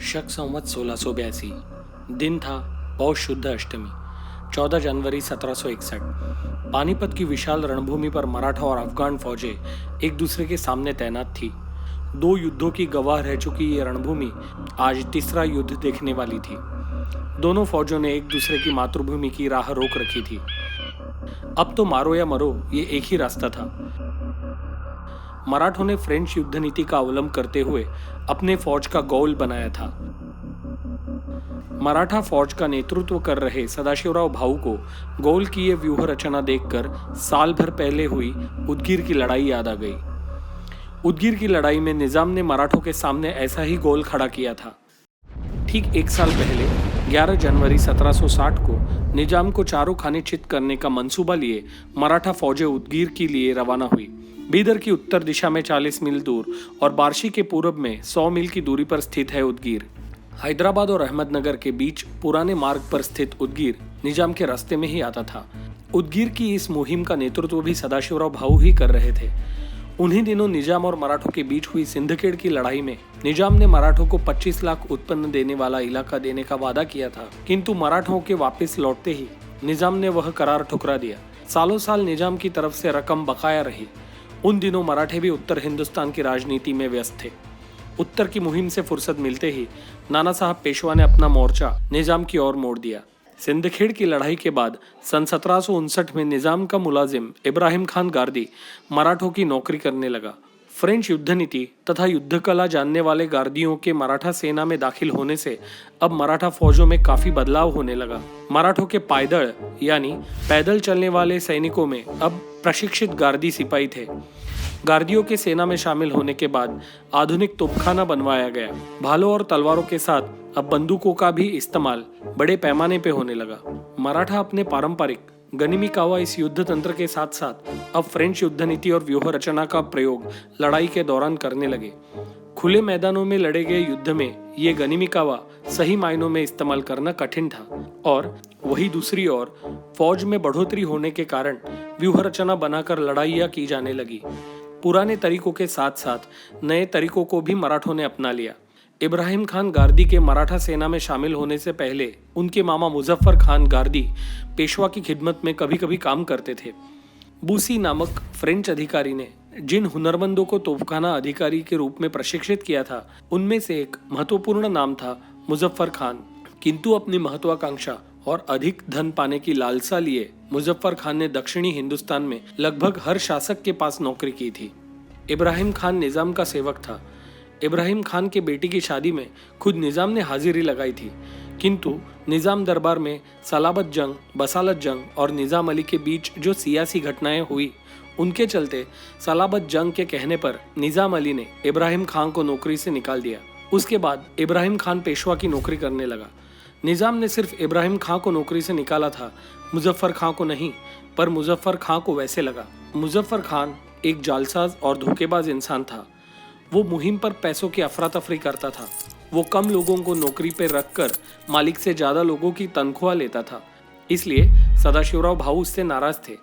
शक संवत 1682। दिन था पौष शुद्ध अष्टमी 14 जनवरी 1761। पानीपत की विशाल रणभूमि पर मराठा और अफगान फौजें एक दूसरे के सामने तैनात थी। दो युद्धों की गवाह रह चुकी ये रणभूमि आज तीसरा युद्ध देखने वाली थी। दोनों फौजों ने एक दूसरे की मातृभूमि की राह रोक रखी थी। अब तो मारो या मरो, ये एक ही रास्ता था। मराठों ने फ्रेंच युद्ध नीति का अवलंब करते हुए अपने फौज का गोल बनाया था। मराठा फौज का नेतृत्व कर रहे सदाशिवराव भाऊ को गोल की ये व्यूह रचना देखकर साल भर पहले हुई उदगीर की लड़ाई याद आ गई। उदगीर की लड़ाई में निजाम ने मराठों के सामने ऐसा ही गोल खड़ा किया था। ठीक एक साल पहले 11 जनवरी 1760 को निजाम को चारों खाने चित करने का मंसूबा लिए मराठा फौजें उदगीर के लिए रवाना हुई। बीदर की उत्तर दिशा में 40 मील दूर और बार्शी के पूरब में 100 मील की दूरी पर स्थित है उदगीर। हैदराबाद और अहमदनगर के बीच पुराने मार्ग पर स्थित उदगीर निजाम के रास्ते में ही आता था। उदगीर की इस मुहिम का नेतृत्व भी सदाशिवराव भाऊ ही कर रहे थे। उन्हीं दिनों निजाम और मराठों के बीच हुई सिंदखेड़ की लड़ाई में निजाम ने मराठों को 25 लाख उत्पन्न देने वाला इलाका देने का वादा किया था, किंतु मराठों के वापस लौटते ही निजाम ने वह करार ठुकरा दिया। सालों साल निजाम की तरफ से रकम बकाया रही। उन दिनों मराठे भी उत्तर हिंदुस्तान की राजनीति में व्यस्त थे। उत्तर की मुहिम से फुर्सत मिलते ही नाना साहब पेशवा ने अपना मोर्चा निजाम की ओर मोड़ दिया। सिंदखेड़ की लड़ाई के बाद सन 1759 में निजाम का मुलाजिम इब्राहिम खान गार्दी मराठों की नौकरी करने लगा। फ्रेंच युद्ध नीति तथा युद्ध कला जानने वाले गार्दियों के मराठा सेना में दाखिल होने से अब मराठा फौजों में काफी बदलाव होने लगा। मराठों के पायदल यानी पैदल चलने वाले सैनिकों में अब प्रशिक्षित गार्दी सिपाही थे। गार्दियों के सेना में शामिल होने के बाद आधुनिक तोपखाना बनवाया गया। भालों और तलवारों के साथ अब बंदूकों का भी इस्तेमाल बड़े पैमाने पे होने लगा। मराठा अपने पारंपरिक गनिमी कावा इस युद्ध तंत्र के साथ साथ अब फ्रेंच युद्ध नीति और व्यूह रचना का प्रयोग लड़ाई के दौरान करने लगे। खुले मैदानों में लड़े गए युद्ध में ये गनिमी कावा सही मायनों में इस्तेमाल करना कठिन था, और वही दूसरी ओर फौज में बढ़ोतरी होने के कारण व्यूह रचना बनाकर लड़ाइयाँ की जाने लगी। पुराने तरीकों के साथ साथ नए तरीकों को भी मराठों ने अपना लिया। इब्राहिम खान गार्दी के मराठा सेना में शामिल होने से पहले उनके मामा मुजफ्फर खान गार्दी पेशवा की खिदमत में कभी कभी काम करते थे। बूसी नामक फ्रेंच अधिकारी ने जिन हुनरमंदों को तोपखाना अधिकारी के रूप में प्रशिक्षित किया था, उनमें से एक महत्वपूर्ण नाम था मुजफ्फर खान। किंतु अपनी महत्वाकांक्षा और अधिक धन पाने की लालसा लिए मुजफ्फर खान ने दक्षिणी हिंदुस्तान में लगभग हर शासक के पास नौकरी की थी। इब्राहिम खान निजाम का सेवक था। इब्राहिम खान के बेटी की शादी में खुद निजाम ने हाजिरी लगाई थी, किंतु निजाम दरबार में सलाबत जंग, बसालत जंग और निजाम अली के बीच जो सियासी घटनाएं हुई, उनके चलते सलाबत जंग के कहने पर निजाम अली ने इब्राहिम खान को नौकरी से निकाल दिया। उसके बाद इब्राहिम खान पेशवा की नौकरी करने लगा। निजाम ने सिर्फ इब्राहिम खां को नौकरी से निकाला था, मुजफ्फर खां को नहीं। पर मुजफ्फर खां को वैसे लगा। मुजफ्फर खान एक जालसाज और धोखेबाज इंसान था। वो मुहिम पर पैसों की अफरा तफरी करता था। वो कम लोगों को नौकरी पर रखकर मालिक से ज्यादा लोगों की तनख्वाह लेता था। इसलिए सदाशिवराव भाऊ उससे नाराज थे।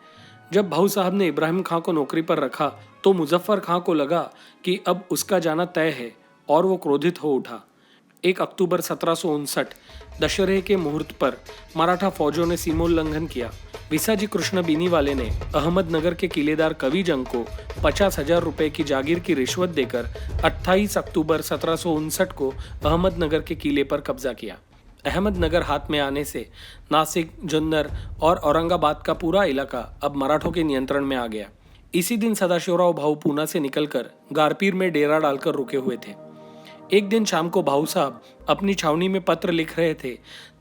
जब भाऊ साहब ने इब्राहिम खां को नौकरी पर रखा तो मुजफ्फर खां को लगा कि अब उसका जाना तय है, और वो क्रोधित हो उठा। 1 अक्टूबर 1759 दशहरे के मुहूर्त पर मराठा फौजों ने सीमोल्लंघन किया। विसाजी कृष्ण बीनीवाले ने अहमदनगर के किलेदार कवि जंग को 50,000 रुपए की जागीर की रिश्वत देकर 28 अक्टूबर 1759 को अहमदनगर के किले पर कब्जा किया। अहमदनगर हाथ में आने से नासिक, जुन्नर और औरंगाबाद का पूरा इलाका अब मराठों के नियंत्रण में आ गया। इसी दिन सदाशिवराव भाऊ पूना से निकलकर गारपीर में डेरा डालकर रुके हुए थे। एक दिन शाम को भाऊ साहब अपनी छावनी में पत्र लिख रहे थे,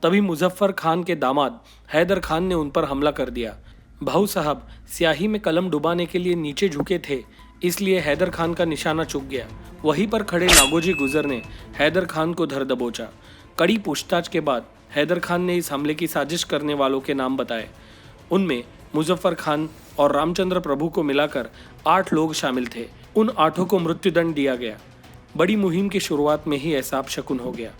तभी मुजफ्फर खान के दामाद हैदर खान ने उन पर हमला कर दिया। भाऊ साहब स्याही में कलम डुबाने के लिए नीचे झुके थे, इसलिए हैदर खान का निशाना चूक गया। वहीं पर खड़े नागोजी गुजर ने हैदर खान को धर दबोचा। कड़ी पूछताछ के बाद हैदर खान ने इस हमले की साजिश करने वालों के नाम बताए। उनमें मुजफ्फर खान और रामचंद्र प्रभु को मिलाकर 8 लोग शामिल थे। उन 8 को मृत्युदंड दिया गया। बड़ी मुहिम की शुरुआत में ही ऐसा अपशकुन हो गया।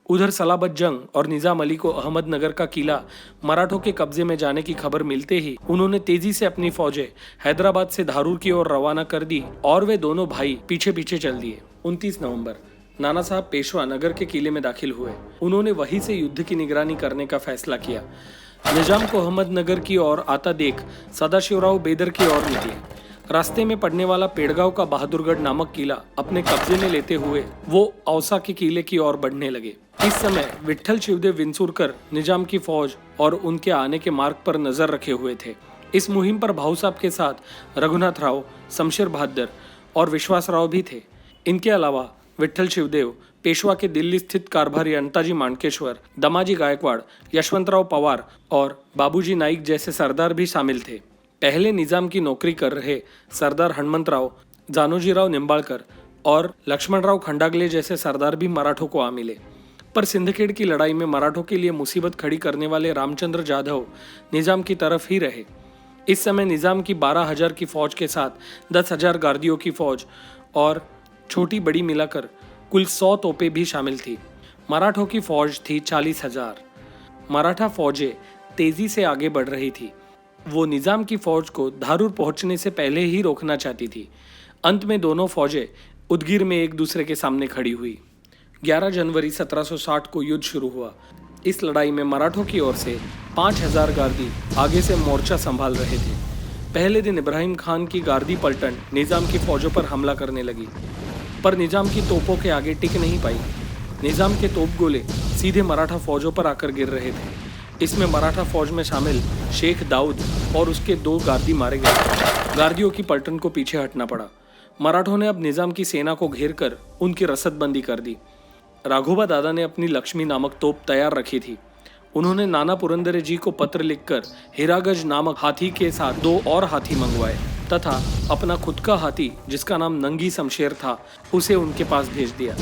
उधर सलाबत जंग और निजाम अली को अहमदनगर का किला मराठों के कब्जे में जाने की खबर मिलते ही उन्होंने तेजी से अपनी फौजें हैदराबाद से धारूर की ओर रवाना कर दी और वे दोनों भाई पीछे पीछे चल दिए। 29 नवंबर नाना साहब पेशवा नगर के किले में दाखिल हुए। उन्होंने वहीं से युद्ध की निगरानी करने का फैसला किया। निजाम को अहमदनगर की ओर आता देख सदाशिवराव बेदर की ओर निकले। रास्ते में पड़ने वाला पेड़गांव का बहादुरगढ़ नामक किला अपने कब्जे में लेते हुए वो औसा के किले की ओर बढ़ने लगे। इस समय विट्ठल शिवदेव विंचूरकर निजाम की फौज और उनके आने के मार्ग पर नजर रखे हुए थे। इस मुहिम पर भाऊ साहब के साथ रघुनाथ राव, शमशेर बहादुर और विश्वास राव भी थे। इनके अलावा विट्ठल शिवदेव, पेशवा के दिल्ली स्थित कारभारी अंताजी माणकेश्वर, दमाजी गायकवाड़, यशवंतराव पवार और बाबूजी नाईक जैसे सरदार भी शामिल थे। पहले निजाम की नौकरी कर रहे सरदार हनुमंतराव, जानोजीराव निंबाळकर और लक्ष्मणराव खंडागले जैसे सरदार भी मराठों को आ मिले। पर सिंदखेड़ की लड़ाई में मराठों के लिए मुसीबत खड़ी करने वाले रामचंद्र जाधव निजाम की तरफ ही रहे। इस समय निजाम की 12,000 की फौज के साथ 10,000 गार्दियों की फौज और छोटी बड़ी मिलाकर कुल 100 तोपें भी शामिल थी। मराठों की फौज थी 40,000। मराठा फौजें तेजी से आगे बढ़ रही थी। वो निजाम की फौज को धारूर पहुंचने से पहले ही रोकना चाहती थी। अंत में दोनों फौजें उदगीर में एक दूसरे के सामने खड़ी हुई। 11 जनवरी 1760 को युद्ध शुरू हुआ। इस लड़ाई में मराठों की ओर से 5,000 गार्दी आगे से मोर्चा संभाल रहे थे। पहले दिन इब्राहिम खान की गार्दी पलटन निजाम की फौजों पर हमला करने लगी, पर निजाम की तोपों के आगे टिक नहीं पाई। निजाम के तोप गोले सीधे मराठा फौजों पर आकर गिर रहे थे। इसमें मराठा फौज में शामिल शेख दाऊद और उसके 2 गार्दी मारे गए। गार्दियों की पलटन को पीछे हटना पड़ा। मराठों ने अब निजाम की सेना को घेर कर उनकी रसदबंदी कर दी। राघोबा दादा ने अपनी लक्ष्मी नामक तोप तैयार रखी थी। उन्होंने नाना पुरंदरे जी को पत्र लिखकर हीरागज नामक हाथी के साथ 2 और हाथी मंगवाए तथा अपना खुद का हाथी, जिसका नाम नंगी शमशेर था, उसे उनके पास भेज दिया।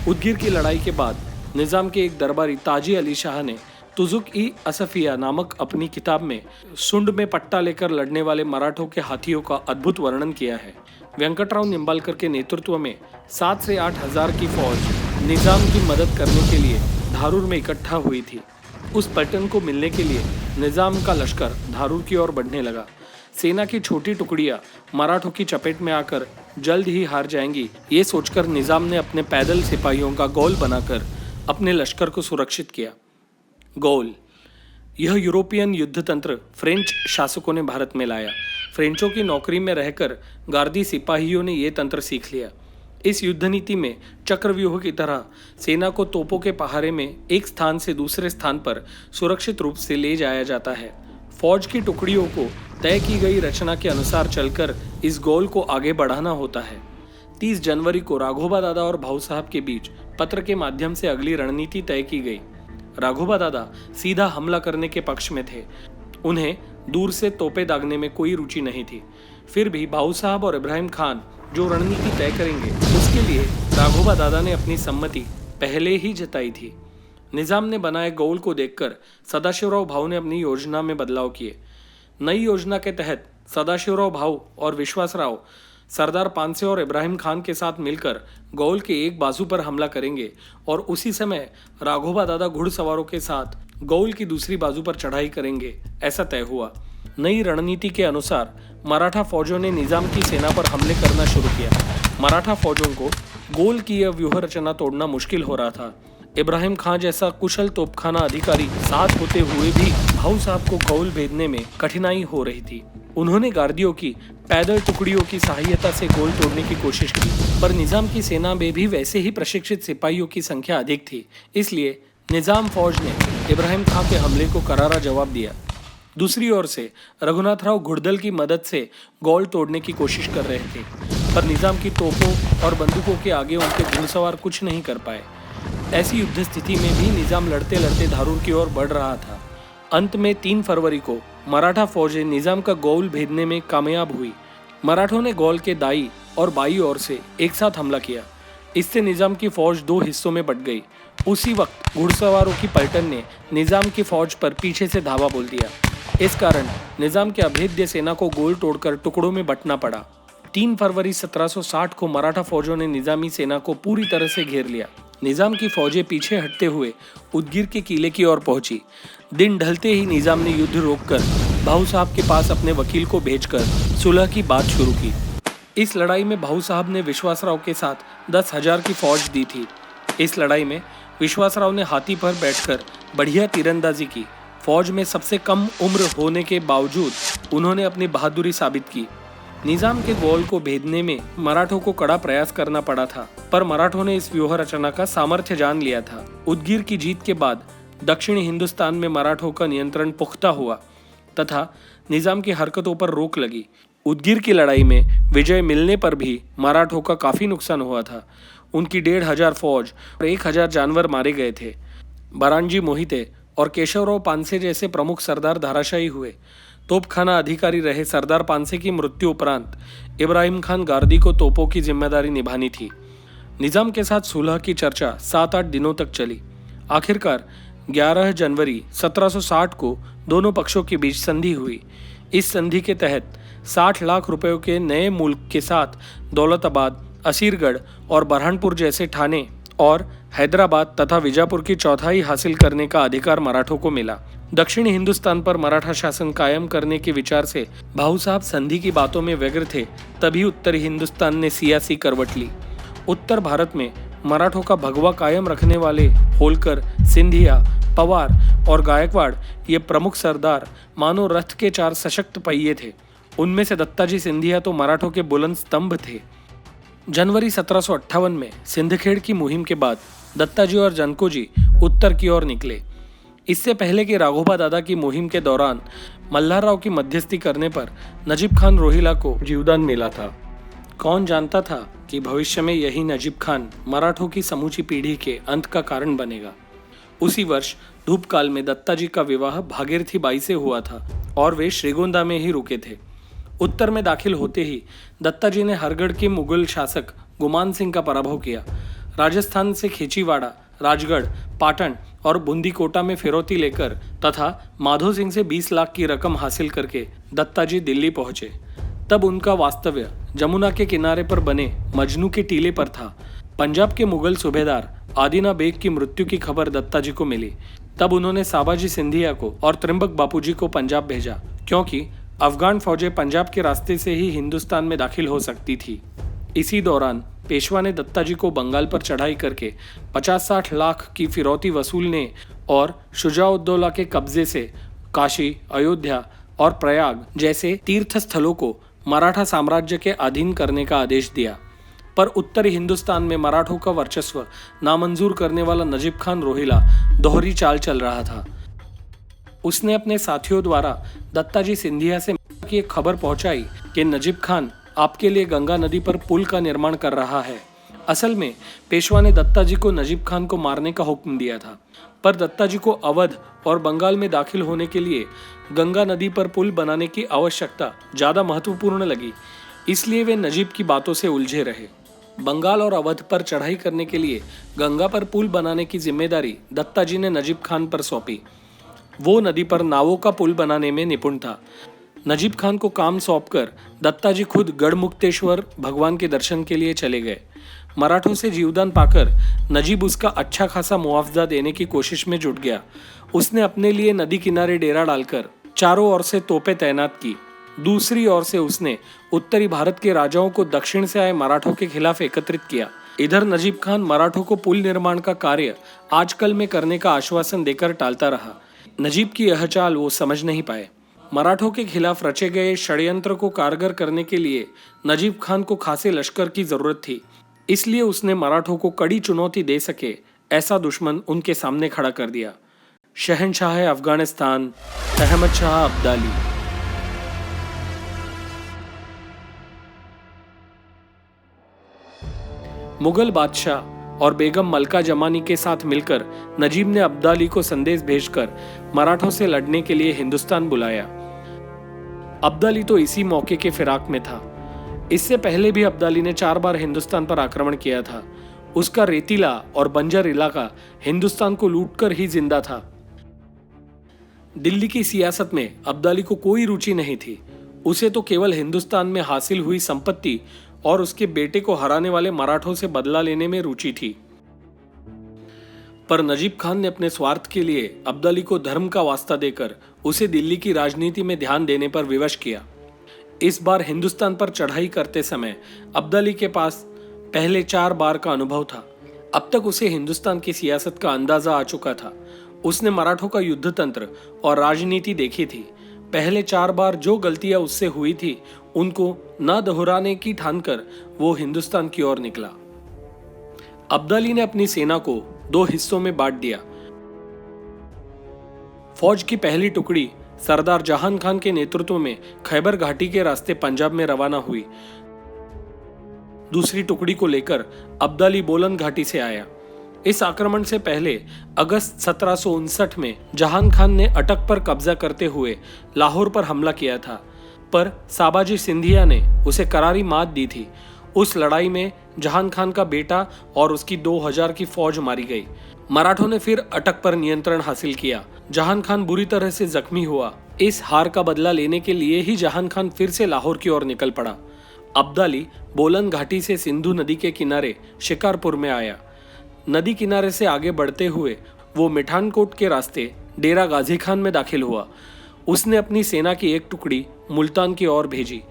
उदगीर की लड़ाई के बाद निजाम के एक दरबारी ताजी अली शाह ने तुजुक-ई-असफिया नामक अपनी किताब में सुंड में पट्टा लेकर लड़ने वाले मराठों के हाथियों का अद्भुत वर्णन किया है। वेंकटराव निंबाळकर के नेतृत्व में 7 से 8,000 की फौज निजाम की मदद करने के लिए धारूर में इकट्ठा हुई थी। उस पलटन को मिलने के लिए निजाम का लश्कर धारूर की ओर बढ़ने लगा। सेना की छोटी टुकड़ियां मराठों की चपेट में आकर जल्द ही हार जाएंगी, ये सोचकर निजाम ने अपने पैदल सिपाहियों का गोल बनाकर अपने लश्कर को सुरक्षित किया। गोल, यह यूरोपियन युद्ध तंत्र फ्रेंच शासकों ने भारत में लाया। फ्रेंचों की नौकरी में रहकर गार्दी सिपाहियों ने यह तंत्र सीख लिया। इस युद्ध नीति में चक्रव्यूह की तरह सेना को तोपों के पहारे में एक स्थान से दूसरे स्थान पर सुरक्षित रूप से ले जाया जाता है। फौज की टुकड़ियों को तय की गई रचना के अनुसार चलकर इस गोल को आगे बढ़ाना होता है। 30 जनवरी को राघोबा दादा और भाऊ साहब के बीच पत्र के माध्यम से अगली रणनीति तय की गई। राघोबा दादा सीधा हमला करने के पक्ष में थे। उन्हें दूर से तोपे दागने में कोई रुचि नहीं थी। फिर भी भाऊ साहब और इब्राहिम खान जो रणनीति तय करेंगे, उसके लिए राघोबा दादा ने अपनी सम्मति पहले ही जताई थी। निजाम ने बनाए गोल को देखकर सदाशिवराव भाऊ ने अपनी योजना में बदलाव किए। नई योजना के तहत सदाशिवराव भाऊ और विश्वासराव सरदार पानसे और इब्राहिम खान के साथ मिलकर गोल के एक बाजू पर हमला करेंगे और उसी समय राघोबा दादा घुड़सवारों के साथ गोल की दूसरी बाजू पर चढ़ाई करेंगे, ऐसा तय हुआ। नई रणनीति के अनुसार मराठा फौजों ने निजाम की सेना पर हमले करना शुरू किया। मराठा फौजों को गोल की यह व्यूह रचना तोड़ना मुश्किल हो रहा था। इब्राहिम खान जैसा कुशल तोपखाना अधिकारी साथ होते हुए भी भाऊ साहब को गोल भेदने में कठिनाई हो रही थी। उन्होंने गार्दियों की पैदल टुकड़ियों की सहायता से गोल तोड़ने की कोशिश की, पर निजाम की सेना में भी वैसे ही प्रशिक्षित सिपाहियों की संख्या अधिक थी। इसलिए निजाम फौज ने इब्राहिम खान के हमले को करारा जवाब दिया। दूसरी ओर से रघुनाथ राव घुड़दल की मदद से गोल तोड़ने की कोशिश कर रहे थे, पर निजाम की तोपों और बंदूकों के आगे उनके घुड़सवार कुछ नहीं कर पाए। ऐसी युद्ध स्थिति में भी निजाम लड़ते लड़ते धारूर की ओर बढ़ रहा था। अंत में 3 फरवरी को मराठा फौजें निजाम का गोल भेदने में कामयाब हुई। मराठों ने गोल के दाई और बाई ओर से एक साथ हमला किया। इससे निजाम की फौज 2 हिस्सों में बट गई। उसी वक्त घुड़सवारों की पलटन ने निजाम की फौज पर पीछे से धावा बोल दिया। इस कारण निजाम के अभेद्य सेना को गोल तोड़कर टुकड़ों में बंटना पड़ा। 3 फरवरी 1760 को मराठा फौजों ने निजामी सेना को पूरी तरह से घेर लिया। निजाम की फौजें पीछे हटते हुए उदगीर के किले की ओर पहुंची। दिन ढलते ही निजाम ने युद्ध रोककर भाऊ साहब के पास अपने वकील को भेजकर सुलह की बात शुरू की। इस लड़ाई में भाऊ साहब ने विश्वासराव के साथ 10,000 की फौज दी थी। इस लड़ाई में विश्वासराव ने हाथी पर बैठकर बढ़िया तीरंदाजी की। फौज में सबसे कम उम्र होने के बावजूद उन्होंने अपनी बहादुरी साबित की। निजाम के गोल को भेदने में मराठों को कड़ा प्रयास करना पड़ा था, पर मराठों ने इस व्यूह रचना का सामर्थ्य जान लिया था। उदगीर की जीत के बाद दक्षिणी हिंदुस्तान में मराठों का नियंत्रण पुख्ता हुआ तथा निजाम की हरकतों पर रोक लगी। उदगीर की लड़ाई में विजय मिलने पर भी मराठों का काफी नुकसान हुआ था। उनकी 1,500 फौज और 1,000 जानवर मारे गए थे। बरानजी मोहिते और केशवराव पानसे जैसे प्रमुख सरदार धराशायी हुए। तोपखाना अधिकारी रहे सरदार पानसे की मृत्यु उपरांत इब्राहिम खान गार्दी को तोपों की जिम्मेदारी निभानी थी। निजाम के साथ सुलह की चर्चा 7-8 दिनों तक चली। आखिरकार 11 जनवरी 1760 को दोनों पक्षों के बीच संधि हुई। इस संधि के तहत 60 लाख रुपयों के नए मुल्क के साथ दौलताबाद, असीरगढ़ और बरहानपुर जैसे ठाणे और हैदराबाद तथा विजापुर की चौथाई हासिल करने का अधिकार मराठों को मिला। दक्षिणी हिंदुस्तान पर मराठा शासन कायम करने के विचार से भाऊ साहब संधि की बातों में व्यग्र थे, तभी उत्तरी हिंदुस्तान ने सियासी करवट ली। उत्तर भारत में मराठों का भगवा कायम रखने वाले होलकर, सिंधिया, पवार और गायकवाड़ ये प्रमुख सरदार मानो रथ के 4 सशक्त पहिए थे। उनमें से दत्ताजी सिंधिया तो मराठों के बुलंद स्तंभ थे। जनवरी 1758 में सिंदखेड़ की मुहिम के बाद दत्ताजी और जनकोजी उत्तर की ओर निकले। इससे पहले कि राघोबा दादा की मुहिम के दौरान मल्हारराव की मध्यस्थी करने पर नजीब खान रोहिला को जीवदान मिला था। कौन जानता था कि भविष्य में यही नजीब खान मराठों की समूची पीढ़ी के अंत का कारण बनेगा। उसी वर्ष धूपकाल में दत्ताजी का विवाह भागीरथी बाई से हुआ था और वे श्रीगोंदा में ही रुके थे। उत्तर में दाखिल होते ही दत्ताजी ने हरगढ़ के मुगल शासक गुमान सिंह का पराभव किया। राजस्थान से खेचीवाड़ा, राजगढ़, पाटन और बुंदीकोटा में फिरौती लेकर तथा माधो सिंह से 20 लाख की रकम हासिल करके दत्ताजी दिल्ली पहुंचे। तब उनका वास्तव्य जमुना के किनारे पर बने मजनू के टीले पर था। पंजाब के मुगल सूबेदार आदिना बेग की मृत्यु की खबर दत्ताजी को मिली। तब उन्होंने साबाजी सिंधिया को और त्रिम्बक बापूजी को पंजाब भेजा, क्योंकि अफगान फौजें पंजाब के रास्ते से ही हिंदुस्तान में दाखिल हो सकती थी। इसी दौरान पेशवा ने दत्ताजी को बंगाल पर चढ़ाई करके 50-60 लाख की फिरौती वसूलने और शुजाउद्दौला के कब्जे से काशी, अयोध्या और प्रयाग जैसे तीर्थ स्थलों को मराठा साम्राज्य के अधीन करने का आदेश दिया। पर उत्तरी हिंदुस्तान में मराठों का वर्चस्व नामंजूर करने वाला नजीब खान रोहिला दोहरी चाल चल रहा था। उसने अपने साथियों द्वारा दत्ताजी सिंधिया से की एक खबर पहुंचाई कि नजीब खान आपके लिए गंगा नदी पर पुल का निर्माण कर रहा है। असल में पेशवा ने दत्ताजी को नजीब खान को मारने का हुक्म दिया था, पर दत्ताजी को अवध और बंगाल में दाखिल होने के लिए गंगा नदी पर पुल बनाने की आवश्यकता ज़्यादा महत्वपूर्ण लगी। इसलिए वे नजीब की बातों से उलझे रहे। बंगाल और अवध पर चढ़ाई करने के लिए गंगा पर पुल बनाने की जिम्मेदारी दत्ताजी ने नजीब खान पर सौंपी। वो नदी पर नावों का पुल बनाने में निपुण था। नजीब खान को काम सौंपकर दत्ताजी खुद गढ़मुक्तेश्वर भगवान के दर्शन के लिए चले गए। मराठों से जीवदान पाकर नजीब उसका अच्छा खासा मुआवजा देने की कोशिश में जुट गया। उसने अपने लिए नदी किनारे डेरा डालकर चारों ओर से तोपें तैनात की। दूसरी ओर से उसने उत्तरी भारत के राजाओं को दक्षिण से आए मराठों के खिलाफ एकत्रित किया। इधर नजीब खान मराठों को पुल निर्माण का कार्य आजकल में करने का आश्वासन देकर टालता रहा। नजीब की यह चाल वो समझ नहीं पाए। मराठों के खिलाफ रचे गए षड्यंत्र को कारगर करने के लिए नजीब खान को खासे लश्कर की जरूरत थी। इसलिए उसने मराठों को कड़ी चुनौती दे सके ऐसा दुश्मन उनके सामने खड़ा कर दिया। शहनशाह अफगानिस्तान अहमद शाह अब्दाली। मुगल बादशाह और बेगम मलका जमानी के साथ मिलकर नजीब ने अब्दाली को संदेश भेजकर मराठों से लड़ने के लिए हिंदुस्तान बुलाया। अब्दाली तो इसी मौके के फिराक में था। इससे पहले भी अब्दाली ने 4 बार हिंदुस्तान पर आक्रमण किया था। उसका रेतीला और बंजर इलाका हिंदुस्तान को लूटकर ही जिंदा था। दिल्ली की सियासत में अब्दाली को कोई रुचि नहीं थी। उसे तो केवल हिंदुस्तान में हासिल हुई संपत्ति और उसके बेटे को हराने वाले मराठों से बदला लेने में रुचि थी। पर नजीब खान ने अपने स्वार्थ के लिए अब्दाली को धर्म का वास्ता देकर उसे दिल्ली की राजनीति में ध्यान देने पर विवश किया। इस बार हिंदुस्तान पर चढ़ाई करते समय अब्दाली के पास पहले 4 बार का अनुभव था। अब तक उसे हिंदुस्तान की सियासत का अंदाजा आ चुका था। उसने मराठों का युद्ध तंत्र और राजनीति देखी थी। पहले 4 बार जो गलतियां उससे हुई थी उनको न दोहराने की ठानकर वो हिंदुस्तान की ओर निकला। अब्दाली ने अपनी सेना को 2 हिस्सों में बांट दिया। फौज की पहली टुकड़ी सरदार जहान खान के नेतृत्व में खैबर घाटी के रास्ते पंजाब में रवाना हुई। दूसरी टुकड़ी को लेकर अब्दाली बोलन घाटी से आया। इस आक्रमण से पहले अगस्त 1759 में जहान खान ने अटक पर कब्जा करते हुए लाहौर पर हमला किया था, पर साबाजी सिंधिया ने उसे करारी मात दी थी। उस लड़ाई में जहान खान का बेटा और उसकी 2000 की फौज मारी गई। मराठों ने फिर अटक पर नियंत्रण हासिल किया। जहान खान बुरी तरह से जख्मी हुआ। इस हार का बदला लेने के लिए ही जहान खान फिर से लाहौर की ओर निकल पड़ा। अब्दाली बोलन घाटी से सिंधु नदी के किनारे शिकारपुर में आया। नदी किनारे से आगे बढ़ते हुए वो मिठानकोट के रास्ते डेरा गाजी खान में दाखिल हुआ। उसने अपनी सेना की एक टुकड़ी मुल्तान की ओर भेजी।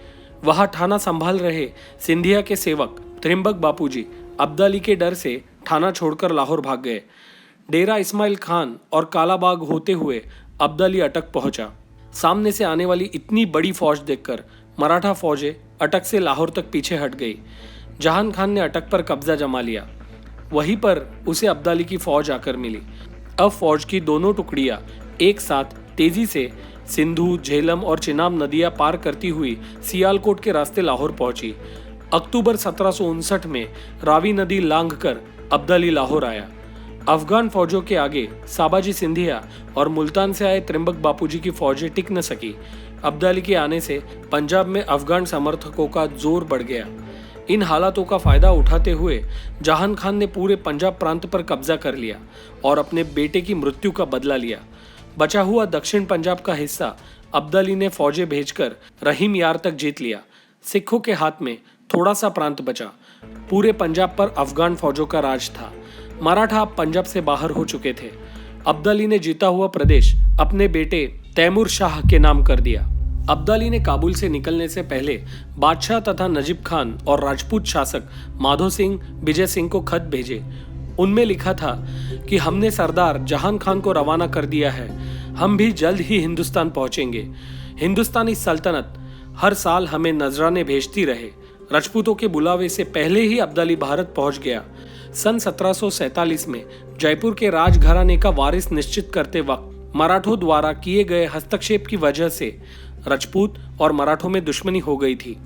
वहां थाना संभाल रहे सिंधिया के सेवक त्रिंबक बापूजी अब्दाली के डर से थाना छोड़कर लाहौर भाग गए। डेरा इस्माइल खान और कालाबाग होते हुए अब्दाली अटक पहुंचा। सामने से आने वाली इतनी बड़ी फौज देखकर मराठा फौजें अटक से लाहौर तक पीछे हट गई। जहान खान ने अटक पर कब्जा जमा लिया। वहीं पर उसे अब्दाली की फौज आकर मिली। अब फौज की दोनों टुकड़ियां एक साथ तेजी से सिंधु, झेलम और चिनाब नदियां पार करती हुई सियालकोट के रास्ते लाहौर पहुंची। अक्टूबर 1759 में रावी नदी लांघकर अब्दाली लाहौर आया। अफगान फौजों के आगे साबाजी सिंधिया और मुल्तान से आए त्रिंबक बापूजी की फौजें टिक न सकी। अब्दाली के आने से पंजाब में अफगान समर्थकों का जोर बढ़ गया। इन हालातों का फायदा उठाते हुए जहान खान ने पूरे पंजाब प्रांत पर कब्जा कर लिया और अपने बेटे की मृत्यु का बदला लिया। बचा हुआ दक्षिण पंजाब का हिस्सा अब्दाली ने फौजें भेजकर रहीम यार तक जीत लिया। सिखों के हाथ में थोड़ा सा प्रांत बचा। पूरे पंजाब पर अफगान फौजों का राज था। मराठा अब पंजाब से बाहर हो चुके थे। अब्दाली ने जीता हुआ प्रदेश अपने बेटे तैमूर शाह के नाम कर दिया। अब्दाली ने काबुल से निकलने से पहले बादशाह तथा नजीब खान और राजपूत शासक माधो सिंह, विजय सिंह को खत भेजे। उनमें लिखा था कि हमने सरदार जहान खान को रवाना कर दिया है। हम भी जल्द ही हिंदुस्तान पहुंचेंगे। हिंदुस्तानी सल्तनत हर साल हमें नजराने भेजती रहे। राजपूतों के बुलावे से पहले ही अब्दाली भारत पहुंच गया। सन 1747 में जयपुर के राजघराने का वारिस निश्चित करते वक्त मराठों द्वारा किए गए हस्तक्षेप की वजह से राजपूत और मराठों में दुश्मनी हो गई थी।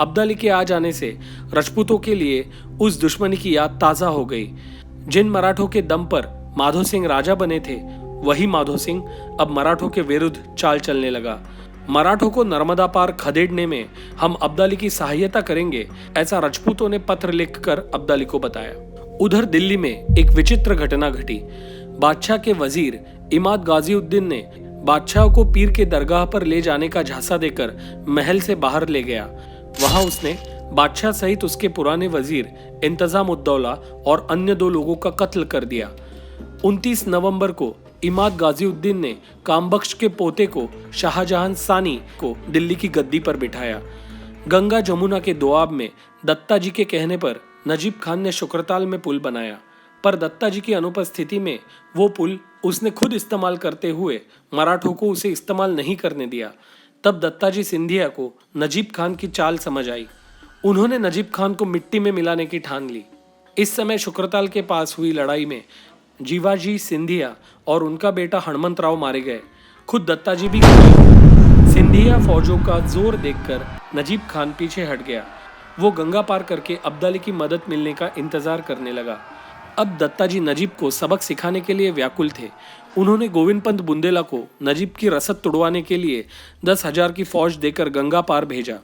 अब्दाली के आ जाने से राजपूतों के लिए उस दुश्मनी की याद ताजा हो गई। जिन मराठों के दम पर माधो सिंह राजा बने थे, वही माधो सिंह अब मराठों के विरुद्ध चाल चलने लगा। मराठों को नर्मदा पार खदेड़ने में हम अब्दाली की सहायता करेंगे, ऐसा राजपूतों ने पत्र लिखकर अब्दाली को बताया। उधर दिल्ली में एक विचित्र घटना घटी। बादशाह के वजीर इमाद गाजीउद्दीन ने बादशाह को पीर के दरगाह पर ले जाने का झांसा देकर महल से बाहर ले गया। वहां उसने बादशाह सहित उसके पुराने वजीर इंतजामुद्दौला और अन्य 2 लोगों का कत्ल कर दिया। 29 नवंबर को इमाद गाजीउद्दीन ने कामबख्श के पोते को शाहजहां सानी को दिल्ली की गद्दी पर बिठाया। गंगा जमुना के दोआब में दत्ता जी के कहने पर नजीब खान ने शुक्रताल में पुल बनाया, पर दत्ता जी की अनुपस्थिति में वो पुल उसने खुद इस्तेमाल करते हुए मराठों को उसे इस्तेमाल नहीं करने दिया। तब दत्ता जी सिंधिया को नजीब खान की चाल समझ आई। उन्होंने नजीब खान को मिट्टी में मिलाने की ठान ली। इस समय शुक्रताल के पास हुई लड़ाई में जीवाजी सिंधिया और उनका बेटा हनुमंतराव मारे गए। खुद दत्ता जी भी गए। सिंधिया फौजों का जोर देखकर नजीब खान पीछे हट गया। वो गंगा पार करके अब्दाली की मदद मिलने का इंतजार करने लगा। अब दत्ता जी नजीब को सबक सिखाने के लिए व्याकुल थे। उन्होंने गोविंद पंत बुंदेला को नजीब की रसद तुड़वाने के लिए 10,000 की फौज देकर गंगा पार भेजा।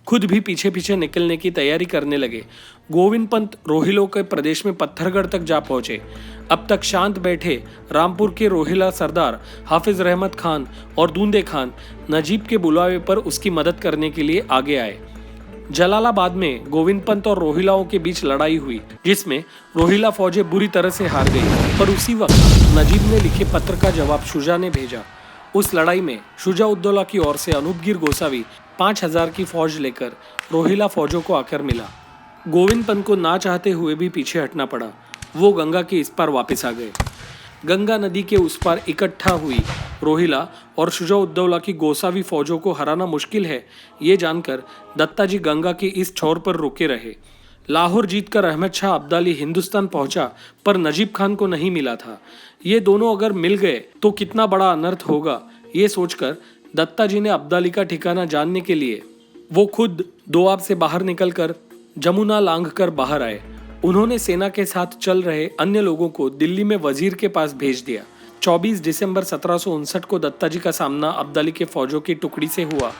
खुद भी पीछे पीछे निकलने की तैयारी करने लगे। गोविंद पंत रोहिलों के प्रदेश में पत्थरगढ़ तक जा पहुंचे। अब तक शांत बैठे रामपुर के रोहिला सरदार हाफिज रहमत खान और दूंदे खान नजीब के बुलावे पर उसकी मदद करने के लिए आगे आए। जलालाबाद में गोविंद पंत और रोहिलाओं के बीच लड़ाई हुई, जिसमें रोहिला फौजें बुरी तरह से हार गई। पर उसी वक्त नजीब ने लिखे पत्र का जवाब शुजा ने भेजा। उस लड़ाई में शुजाउद्दौला की ओर से अनूपगिर गोसावी 5,000 की फौज लेकर रोहिला फौजों को आकर मिला। गोविंद पंत को ना चाहते हुए भी पीछे हटना पड़ा। वो गंगा के इस पार वापस आ गए। गंगा नदी के उस पार इकट्ठा हुई रोहिला और शुजा-उद-दौला की गोसावी फौजों को हराना मुश्किल है, ये जानकर दत्ताजी गंगा के इस छोर पर रुके रहे। लाहौर जीतकर अहमद शाह अब्दाली हिंदुस्तान पहुंचा, पर नजीब खान को नहीं मिला था। ये दोनों अगर मिल गए तो कितना बड़ा अनर्थ होगा, ये सोचकर दत्ताजी ने अब्दाली का ठिकाना जानने के लिए वो खुद दोआब से बाहर निकलकर जमुना लांघकर बाहर आए। उन्होंने सेना के साथ चल रहे अन्य लोगों को दिल्ली में वजीर के पास भेज दिया। 24 दिसंबर 1759 को दत्ताजी का सामना अब्दाली के फौजों की टुकड़ी से हुआ,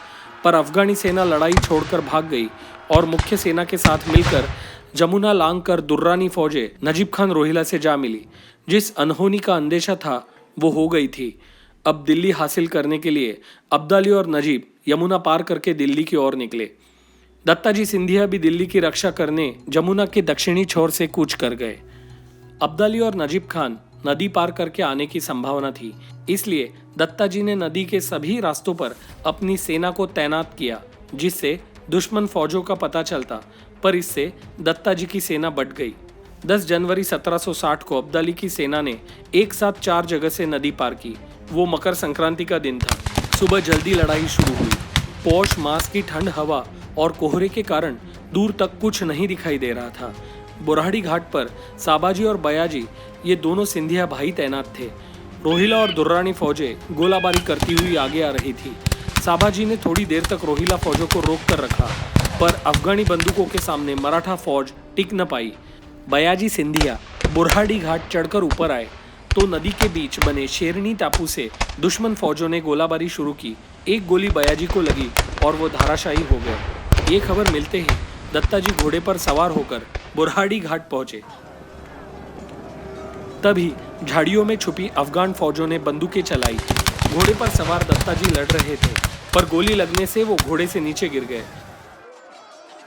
पर अफगानी सेना लड़ाई छोड़कर भाग गई और मुख्य सेना के साथ मिलकर जमुना लांघकर दुर्रानी फौजें नजीब खान रोहिला से जा मिली। जिस अनहोनी का अंदेशा था वो हो गई थी। अब दिल्ली हासिल करने के लिए अब्दाली और नजीब यमुना पार करके दिल्ली की ओर निकले। दत्ताजी सिंधिया भी दिल्ली की रक्षा करने जमुना के दक्षिणी छोर से कूच कर गए। अब्दाली और नजीब खान नदी पार करके आने की संभावना थी, इसलिए दत्ताजी ने नदी के सभी रास्तों पर अपनी सेना को तैनात किया, जिससे दुश्मन फौजों का पता चलता, पर इससे दत्ताजी की सेना बट गई। 10 जनवरी 1760 को अब्दाली की सेना ने एक साथ 4 जगह से नदी पार की। वो मकर संक्रांति का दिन था। सुबह जल्दी लड़ाई शुरू हुई। पौष मास की ठंड हवा और कोहरे के कारण दूर तक कुछ नहीं दिखाई दे रहा था। बुरहाड़ी घाट पर साबाजी और बयाजी, ये दोनों सिंधिया भाई तैनात थे। रोहिला और दुर्रानी फौजें गोलाबारी करती हुई आगे आ रही थी। साबाजी ने थोड़ी देर तक रोहिला फौजों को रोक कर रखा, पर अफगानी बंदूकों के सामने मराठा फौज टिक न पाई। बयाजी सिंधिया बुरहाड़ी घाट चढ़कर ऊपर आए तो नदी के बीच बने शेरनी टापू से दुश्मन फौजों ने गोलाबारी शुरू की। एक गोली बयाजी को लगी और वो धाराशायी हो गए। ये खबर मिलते ही दत्ताजी घोड़े पर सवार होकर बुरहाड़ी घाट पहुंचे। तभी झाड़ियों में छुपी अफगान फौजों ने बंदूकें चलाई। घोड़े पर सवार दत्ताजी लड़ रहे थे, पर गोली लगने से वो घोड़े से नीचे गिर गए।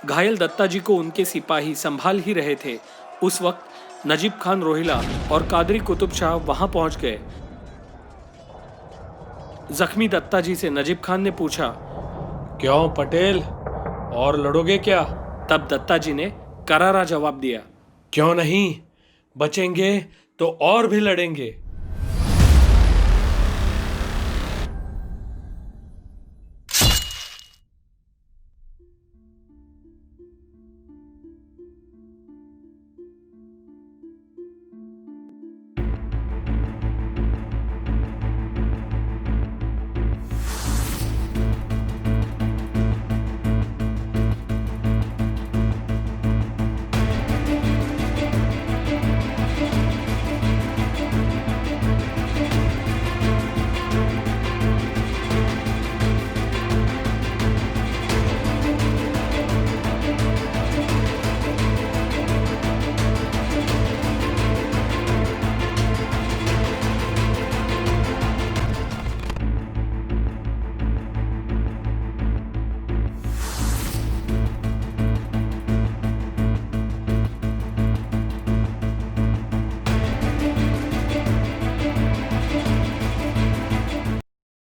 घायल दत्ताजी को उनके सिपाही संभाल ही रहे थे। उस वक्त नजीब खान रोहिला और कादरी कुतुब शाह वहां पहुंच गए। जख्मी दत्ताजी से नजीब खान ने पूछा, क्यों पटेल, और लड़ोगे क्या? तब दत्ताजी ने करारा जवाब दिया, क्यों नहीं, बचेंगे तो और भी लड़ेंगे।